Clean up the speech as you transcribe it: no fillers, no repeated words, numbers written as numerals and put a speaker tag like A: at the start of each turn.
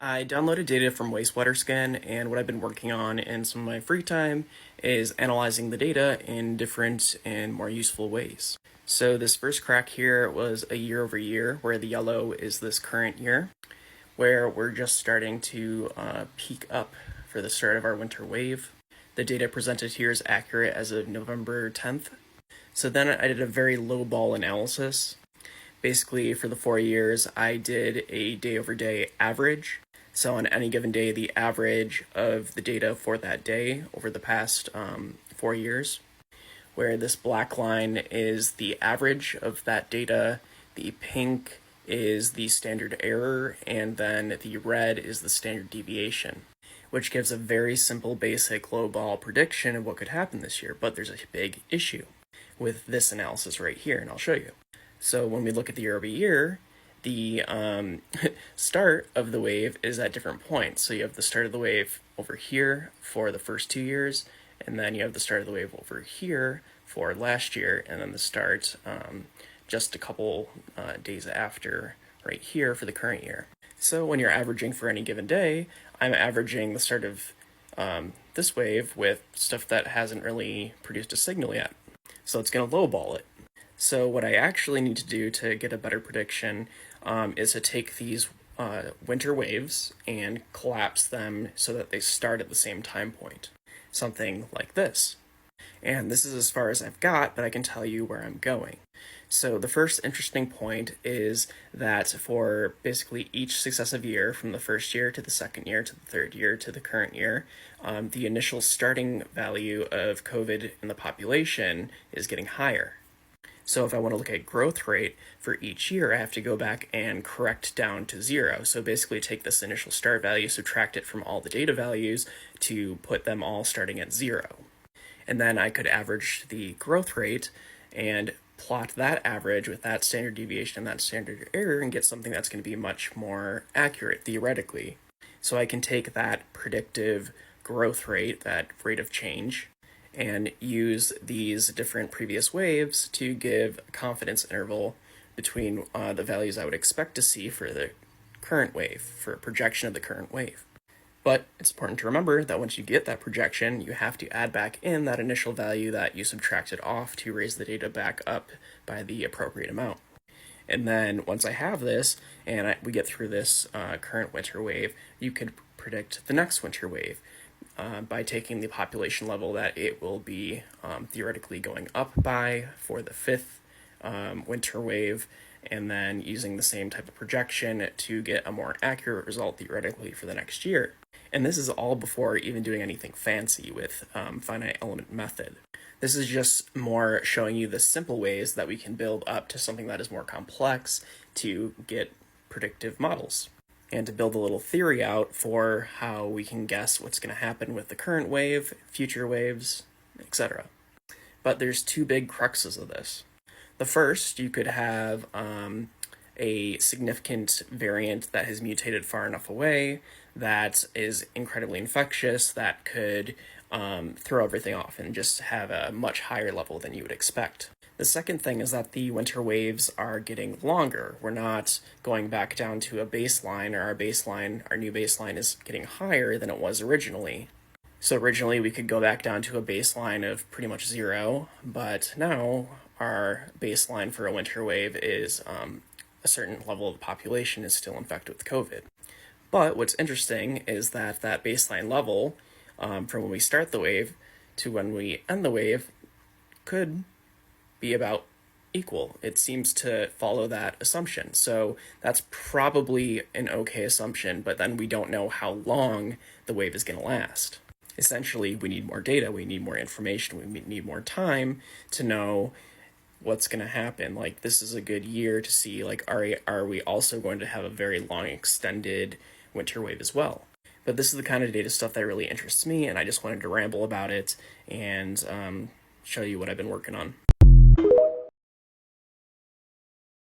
A: I downloaded data from WastewaterSCAN, and what I've been working on in some of my free time is analyzing the data in different and more useful ways. So this first crack here was a year over year, where the yellow is this current year, where we're just starting to peak up for the start of our winter wave. The data presented here is accurate as of November 10th. So then I did a very low ball analysis. Basically, for the 4 years, I did a day-over-day average. So on any given day, the average of the data for that day over the past 4 years, where this black line is the average of that data, the pink is the standard error, and then the red is the standard deviation, which gives a very simple, basic, low-ball prediction of what could happen this year. But there's a big issue with this analysis right here, and I'll show you. So when we look at the year over year, the start of the wave is at different points. So you have the start of the wave over here for the first 2 years, and then you have the start of the wave over here for last year, and then the start just a couple days after right here for the current year. So when you're averaging for any given day, I'm averaging the start of this wave with stuff that hasn't really produced a signal yet. So it's going to lowball it. So what I actually need to do to get a better prediction is to take these winter waves and collapse them so that they start at the same time point. Something like this. And this is as far as I've got, but I can tell you where I'm going. So the first interesting point is that for basically each successive year, from the first year to the second year to the third year to the current year, the initial starting value of COVID in the population is getting higher. So if I want to look at growth rate for each year, I have to go back and correct down to 0. So basically take this initial start value, subtract it from all the data values to put them all starting at 0. And then I could average the growth rate and plot that average with that standard deviation and that standard error and get something that's going to be much more accurate theoretically. So I can take that predictive growth rate, that rate of change, and use these different previous waves to give a confidence interval between the values I would expect to see for the current wave, for a projection of the current wave. But it's important to remember that once you get that projection, you have to add back in that initial value that you subtracted off to raise the data back up by the appropriate amount. And then once I have this, and we get through this current winter wave, you could predict the next winter wave by taking the population level that it will be theoretically going up by for the 5th winter wave, and then using the same type of projection to get a more accurate result theoretically for the next year. And this is all before even doing anything fancy with finite element method. This is just more showing you the simple ways that we can build up to something that is more complex to get predictive models, and to build a little theory out for how we can guess what's going to happen with the current wave, future waves, etc. But there's two big cruxes of this. The first, you could have a significant variant that has mutated far enough away that is incredibly infectious that could throw everything off and just have a much higher level than you would expect. The second thing is that the winter waves are getting longer. We're not going back down to a baseline, or our new baseline is getting higher than it was originally. So originally we could go back down to a baseline of pretty much 0, but now our baseline for a winter wave is a certain level of the population is still infected with COVID. But what's interesting is that that baseline level from when we start the wave to when we end the wave could be about equal. It seems to follow that assumption. So that's probably an okay assumption, but then we don't know how long the wave is going to last. Essentially, we need more data, we need more information, we need more time to know what's going to happen. Like, this is a good year to see, like, are we also going to have a very long extended winter wave as well? But this is the kind of data stuff that really interests me, and I just wanted to ramble about it and show you what I've been working on.